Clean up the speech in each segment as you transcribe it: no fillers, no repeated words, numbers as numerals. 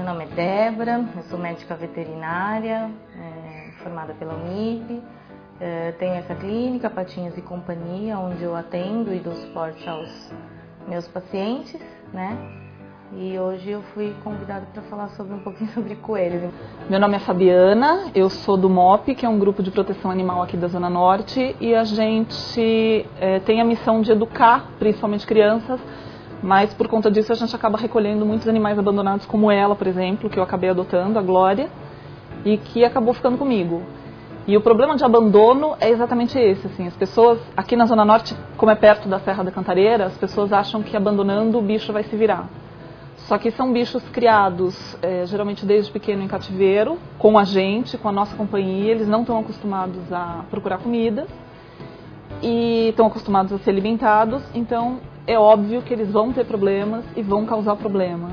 meu nome é Débora, eu sou médica veterinária, formada pela Unip. Tenho essa clínica, Patinhas e Companhia, onde eu atendo e dou suporte aos meus pacientes, né? E hoje eu fui convidada para falar um pouquinho sobre coelhos. Meu nome é Fabiana, eu sou do MOP, que é um grupo de proteção animal aqui da Zona Norte, e a gente tem a missão de educar, principalmente crianças, mas por conta disso a gente acaba recolhendo muitos animais abandonados, como ela, por exemplo, que eu acabei adotando, a Glória, e que acabou ficando comigo. E o problema de abandono é exatamente esse, assim, as pessoas, aqui na Zona Norte, como é perto da Serra da Cantareira, as pessoas acham que abandonando o bicho vai se virar. Só que são bichos criados, geralmente desde pequeno em cativeiro, com a gente, com a nossa companhia, eles não estão acostumados a procurar comida e estão acostumados a ser alimentados, então é óbvio que eles vão ter problemas e vão causar problemas.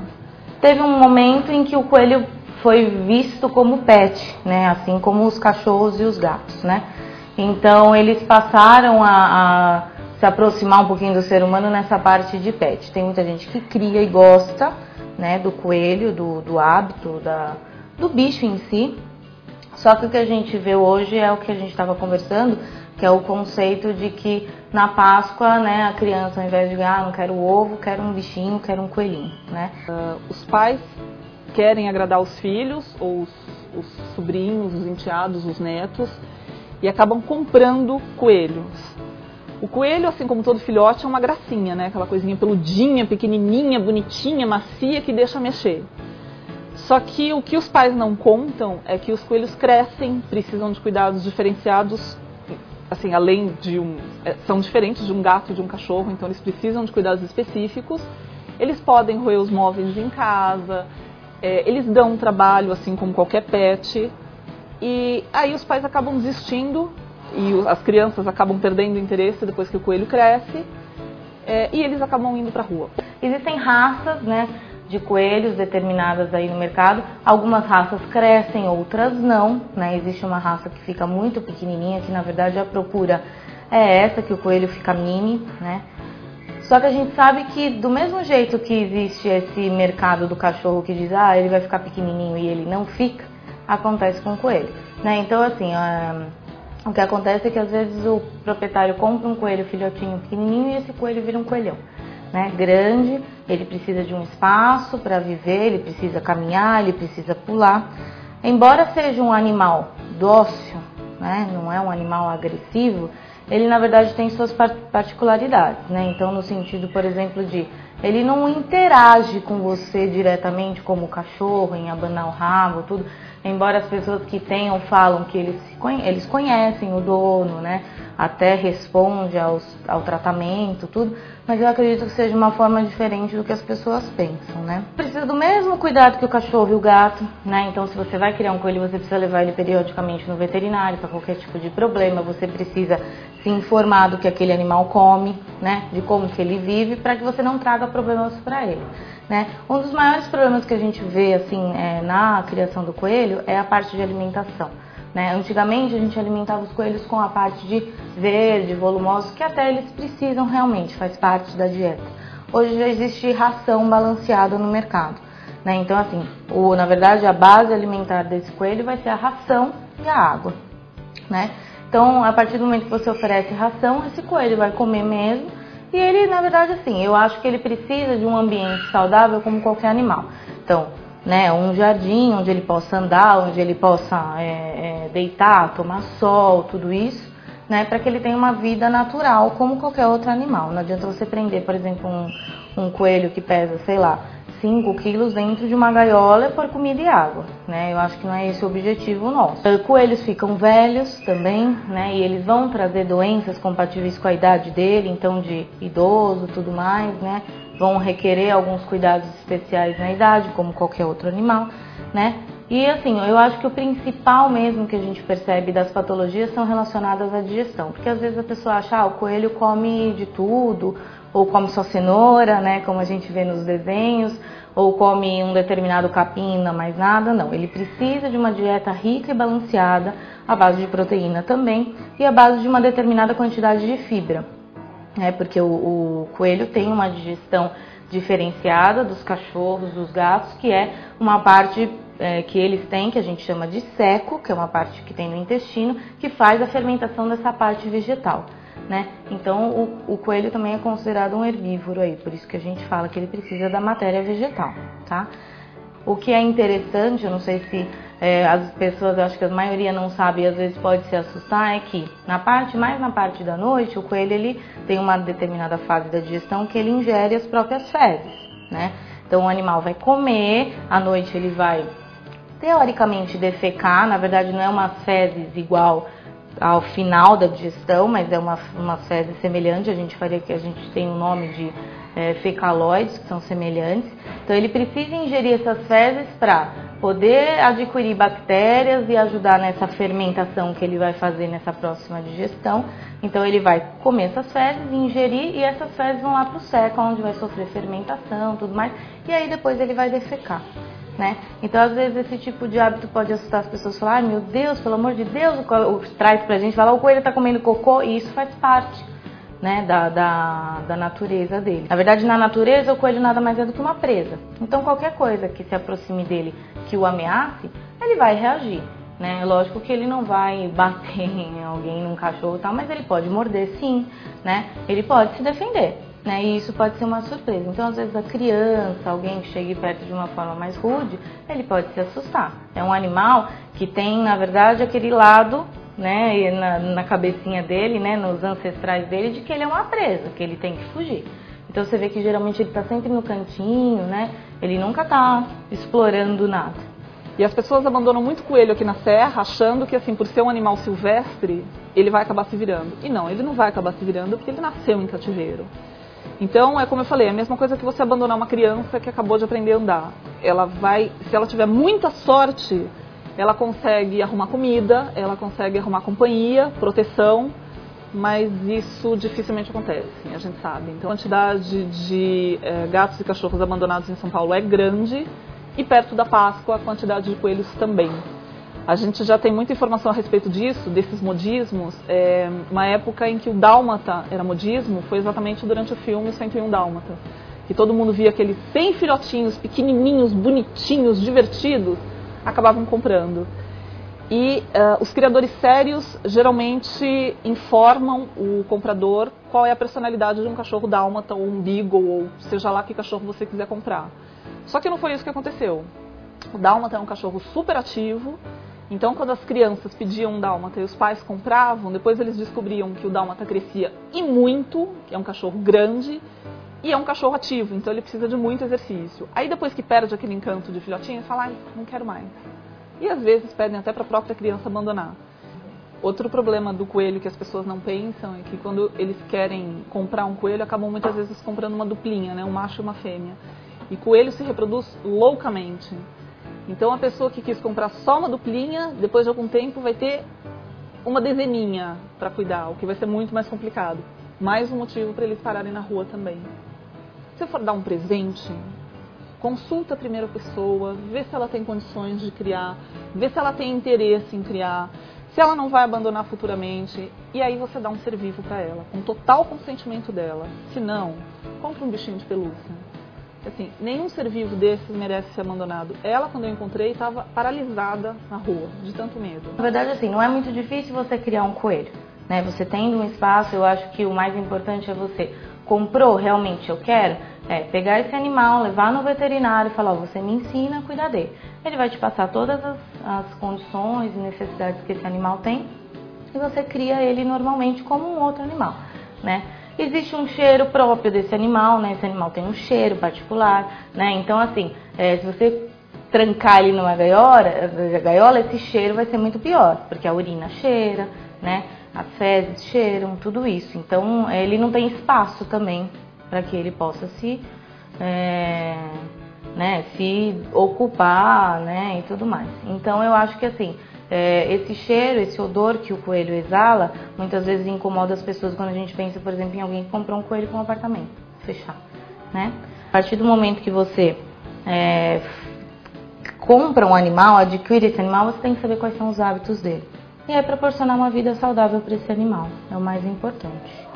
Teve um momento em que o coelho foi visto como pet, né? Assim como os cachorros e os gatos, né? Então eles passaram a se aproximar um pouquinho do ser humano nessa parte de pet. Tem muita gente que cria e gosta, né, do coelho, do hábito, do bicho em si. Só que o que a gente vê hoje é o que a gente estava conversando, que é o conceito de que na Páscoa, né, a criança, ao invés de não quero ovo, quero um bichinho, quero um coelhinho, né? Os pais querem agradar os filhos, ou os sobrinhos, os enteados, os netos, e acabam comprando coelhos. O coelho, assim como todo filhote, é uma gracinha, né? Aquela coisinha peludinha, pequenininha, bonitinha, macia, que deixa mexer. Só que o que os pais não contam é que os coelhos crescem, precisam de cuidados diferenciados, assim, além de são diferentes de um gato e de um cachorro, então eles precisam de cuidados específicos. Eles podem roer os móveis em casa, eles dão trabalho, assim como qualquer pet, e aí os pais acabam desistindo e as crianças acabam perdendo o interesse depois que o coelho cresce, e eles acabam indo para a rua. Existem raças, né, de coelhos determinadas aí no mercado. Algumas raças crescem, outras não, né? Existe uma raça que fica muito pequenininha, que na verdade a procura é essa, que o coelho fica mini, né? Só que a gente sabe que do mesmo jeito que existe esse mercado do cachorro que diz, ele vai ficar pequenininho e ele não fica, acontece com o coelho, né? Então, assim, o que acontece é que às vezes o proprietário compra um coelho filhotinho pequenininho e esse coelho vira um coelhão, né? Grande, ele precisa de um espaço para viver, ele precisa caminhar, ele precisa pular. Embora seja um animal dócil, né? Não é um animal agressivo, ele na verdade tem suas particularidades, né? Então, no sentido, por exemplo, de ele não interage com você diretamente como o cachorro, em abanar o rabo, tudo. Embora as pessoas que tenham falam que eles conhecem o dono, né? Até responde ao tratamento, tudo. Mas eu acredito que seja uma forma diferente do que as pessoas pensam, né? Precisa do mesmo cuidado que o cachorro e o gato, né? Então, se você vai criar um coelho, você precisa levar ele periodicamente no veterinário para qualquer tipo de problema. Você precisa se informar do que aquele animal come, né? De como que ele vive, para que você não traga problemas para ele, né? Um dos maiores problemas que a gente vê, assim, na criação do coelho é a parte de alimentação, né? Antigamente a gente alimentava os coelhos com a parte de verde, volumosos, que até eles precisam realmente, faz parte da dieta. Hoje já existe ração balanceada no mercado, né? Então, assim, na verdade a base alimentar desse coelho vai ser a ração e a água, né? Então, a partir do momento que você oferece ração, esse coelho vai comer mesmo. E ele, na verdade, assim, eu acho que ele precisa de um ambiente saudável como qualquer animal. Então, né, um jardim onde ele possa andar, onde ele possa deitar, tomar sol, tudo isso, né, para que ele tenha uma vida natural como qualquer outro animal. Não adianta você prender, por exemplo, um coelho que pesa, sei lá, 5 quilos dentro de uma gaiola por comida e água, né? Eu acho que não é esse o objetivo nosso. Coelhos ficam velhos também, né? E eles vão trazer doenças compatíveis com a idade dele, então de idoso, tudo mais, né? Vão requerer alguns cuidados especiais na idade, como qualquer outro animal, né? E assim, eu acho que o principal mesmo que a gente percebe das patologias são relacionadas à digestão, porque às vezes a pessoa acha, o coelho come de tudo, ou come só cenoura, né, como a gente vê nos desenhos, ou come um determinado capim, mais nada. Não, ele precisa de uma dieta rica e balanceada, à base de proteína também, e à base de uma determinada quantidade de fibra, né, porque o coelho tem uma digestão diferenciada dos cachorros, dos gatos, que é uma parte que eles têm, que a gente chama de seco, que é uma parte que tem no intestino, que faz a fermentação dessa parte vegetal, né? Então o coelho também é considerado um herbívoro aí, por isso que a gente fala que ele precisa da matéria vegetal, tá? O que é interessante, eu não sei se as pessoas, eu acho que a maioria não sabe e às vezes pode se assustar, é que mais na parte da noite, o coelho ele tem uma determinada fase da digestão que ele ingere as próprias fezes, né? Então o animal vai comer, à noite ele vai teoricamente defecar, na verdade não é uma fezes igual ao final da digestão, mas é uma fezes semelhante, a gente tem o nome de fecaloides, que são semelhantes. Então ele precisa ingerir essas fezes para poder adquirir bactérias e ajudar nessa fermentação que ele vai fazer nessa próxima digestão. Então ele vai comer essas fezes, ingerir, e essas fezes vão lá para o seco, onde vai sofrer fermentação e tudo mais, e aí depois ele vai defecar, né? Então às vezes esse tipo de hábito pode assustar as pessoas, falar, ai meu Deus, pelo amor de Deus, traz pra gente, fala, o coelho está comendo cocô, e isso faz parte, né, da natureza dele. Na verdade, na natureza, o coelho nada mais é do que uma presa. Então, qualquer coisa que se aproxime dele, que o ameace, ele vai reagir, né? Lógico que ele não vai bater em alguém, num cachorro e tal, mas ele pode morder sim, né? Ele pode se defender, né? E isso pode ser uma surpresa. Então, às vezes, a criança, alguém que chegue perto de uma forma mais rude, ele pode se assustar. É um animal que tem, na verdade, aquele lado, né, na cabecinha dele, né, nos ancestrais dele, de que ele é uma presa, que ele tem que fugir. Então você vê que geralmente ele está sempre no cantinho, né, ele nunca está explorando nada. E as pessoas abandonam muito coelho aqui na serra, achando que, assim, por ser um animal silvestre, ele vai acabar se virando. E não, ele não vai acabar se virando porque ele nasceu em cativeiro. Então, é como eu falei, é a mesma coisa que você abandonar uma criança que acabou de aprender a andar. Ela vai, se ela tiver muita sorte, ela consegue arrumar comida, ela consegue arrumar companhia, proteção, mas isso dificilmente acontece, a gente sabe. Então a quantidade de gatos e cachorros abandonados em São Paulo é grande, e perto da Páscoa a quantidade de coelhos também. A gente já tem muita informação a respeito disso, desses modismos. Uma época em que o dálmata era modismo foi exatamente durante o filme 101 Dálmatas, que todo mundo via aqueles 100 filhotinhos pequenininhos, bonitinhos, divertidos, acabavam comprando. E os criadores sérios geralmente informam o comprador qual é a personalidade de um cachorro dálmata ou um beagle, ou seja lá que cachorro você quiser comprar. Só que não foi isso que aconteceu. O dálmata é um cachorro super ativo, então quando as crianças pediam um dálmata e os pais compravam, depois eles descobriam que o dálmata crescia e muito, que é um cachorro grande, e é um cachorro ativo, então ele precisa de muito exercício. Aí depois que perde aquele encanto de filhotinho, ele fala, ai, não quero mais. E às vezes pedem até para a própria criança abandonar. Outro problema do coelho que as pessoas não pensam é que quando eles querem comprar um coelho, acabam muitas vezes comprando uma duplinha, né? Um macho e uma fêmea. E coelho se reproduz loucamente. Então a pessoa que quis comprar só uma duplinha, depois de algum tempo vai ter uma dezeninha para cuidar, o que vai ser muito mais complicado. Mais um motivo para eles pararem na rua também. Se for dar um presente, consulta a primeira pessoa, vê se ela tem condições de criar, vê se ela tem interesse em criar, se ela não vai abandonar futuramente, e aí você dá um ser vivo para ela, com total consentimento dela. Se não, compra um bichinho de pelúcia. Assim, nenhum ser vivo desses merece ser abandonado. Ela, quando eu encontrei, estava paralisada na rua, de tanto medo. Na verdade, assim, não é muito difícil você criar um coelho, né? Você tendo um espaço, eu acho que o mais importante é você comprou, realmente eu quero, pegar esse animal, levar no veterinário e falar, você me ensina a cuidar dele. Ele vai te passar todas as condições e necessidades que esse animal tem e você cria ele normalmente como um outro animal, né? Existe um cheiro próprio desse animal, né? Esse animal tem um cheiro particular, né? Então, assim, se você trancar ele numa gaiola, esse cheiro vai ser muito pior, porque a urina cheira, né? As fezes cheiram, tudo isso. Então, ele não tem espaço também para que ele possa se ocupar, né? E tudo mais. Então, eu acho que, assim, esse cheiro, esse odor que o coelho exala, muitas vezes incomoda as pessoas quando a gente pensa, por exemplo, em alguém que comprou um coelho com um apartamento fechado, né? A partir do momento que você compra um animal, adquire esse animal, você tem que saber quais são os hábitos dele. E proporcionar uma vida saudável para esse animal, é o mais importante.